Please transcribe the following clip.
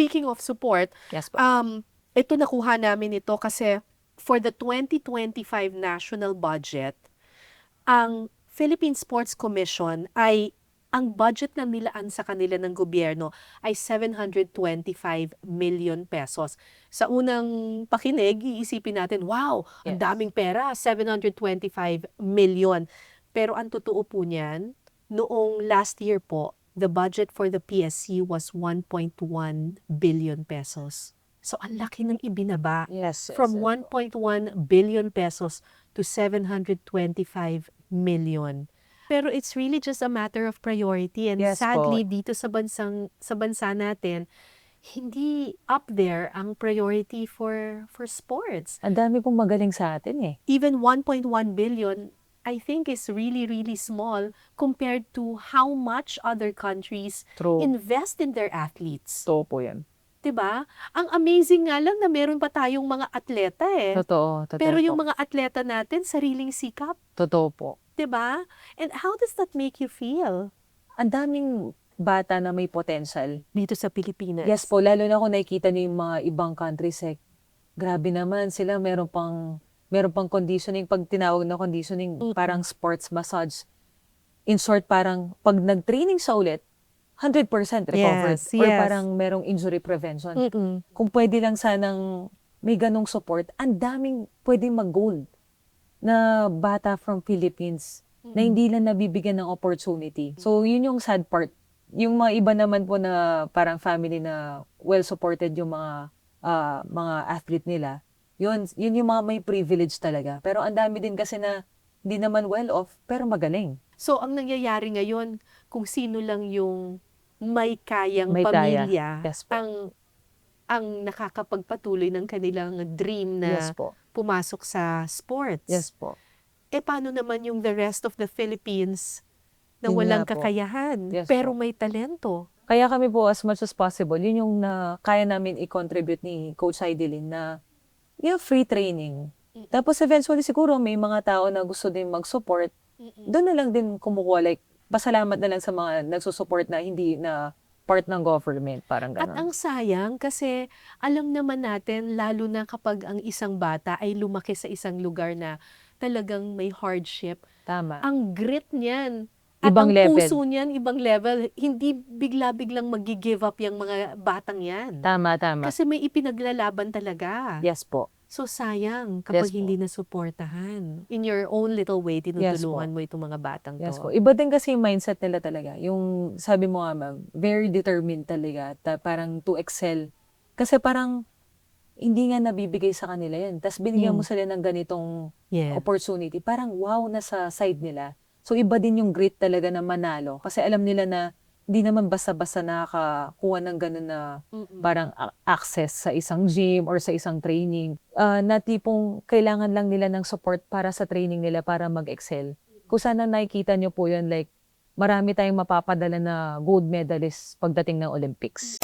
speaking of support, Yes po. ito nakuha namin ito kasi for the 2025 national budget, ang Philippine Sports Commission ay ang budget na nilaan sa kanila ng gobyerno ay 725 million pesos. Sa unang pakinig, iisipin natin, wow, ang Yes. daming pera, 725 million. Pero ang totoo po niyan, noong last year po, the budget for the PSC was 1.1 billion pesos. So ang laki ng ibinaba Yes. from 1.1 billion pesos to 725 million. Pero it's really just a matter of priority, and Yes po. sadly dito sa bansa natin, hindi up there ang priority for sports. Ang dami pong magaling sa atin eh. Even 1.1 billion I think is really really small compared to how much other countries True. invest in their athletes. Totoo po yan. 'Di ba? Ang amazing nga lang na meron pa tayong mga atleta eh. Totoo. Pero yung po. mga atleta natin sariling sikap, Totoo po. 'di ba? And how does that make you feel Ang daming bata na may potential. dito sa Pilipinas? Yes po, lalo na kung nakikita niyo yung mga ibang countries eh. Grabe naman sila, meron pang conditioning. Pag tinawag na conditioning, parang sports massage. In short, parang pag nag-training siya ulit, 100% recovered. Yes, Or yes. parang merong injury prevention. Mm-mm. Kung pwede lang sanang may ganong support, ang daming pwedeng mag-gold na bata from Philippines na hindi lang nabibigyan ng opportunity. So, yun yung sad part. Yung mga iba naman po na parang family na well-supported yung mga athlete nila, yun yung mga may privilege talaga. Pero ang dami din kasi na hindi naman well-off, pero magaling. So ang nangyayari ngayon, kung sino lang yung may kayang May kaya. pamilya, Yes po. ang nakakapagpatuloy ng kanilang dream na Yes po. pumasok sa sports. Yes po. Eh paano naman yung the rest of the Philippines na Yun walang nga po. kakayahan, Yes pero po. may talento? Kaya kami po as much as possible, yun yung na kaya namin i-contribute ni Coach Heidelin na yung free training. Tapos eventually siguro may mga tao na gusto din mag-support, doon na lang din kumukuha, like pasalamat na lang sa mga nagsusupport na hindi na part ng government, parang At gano'n. ang sayang kasi alam naman natin, lalo na kapag ang isang bata ay lumaki sa isang lugar na talagang may hardship, Tama. ang grit niyan at Ibang ang level. puso niyan, ibang level. Hindi bigla-biglang mag-give up yung mga batang yan. Tama. Kasi may ipinaglalaban talaga. Yes po. So sayang kapag Yes po. hindi nasuportahan. In your own little way, tinutulungan mo itong mga batang Yes to. po. Iba din kasi yung mindset nila talaga. Yung sabi mo nga ma'am, very determined talaga. Parang to excel. Kasi parang hindi nga nabibigay sa kanila yan. Tapos binigyan mo sila ng ganitong Yeah. opportunity. Parang wow na sa side nila. So iba din yung grit talaga na manalo. Kasi alam nila na hindi naman basta-basta nakakakuha ng ganun na parang access sa isang gym or sa isang training. Na tipong kailangan lang nila ng support para sa training nila para mag-excel. Kung sana nakikita nyo po yun, like marami tayong mapapadala na gold medalist pagdating ng Olympics.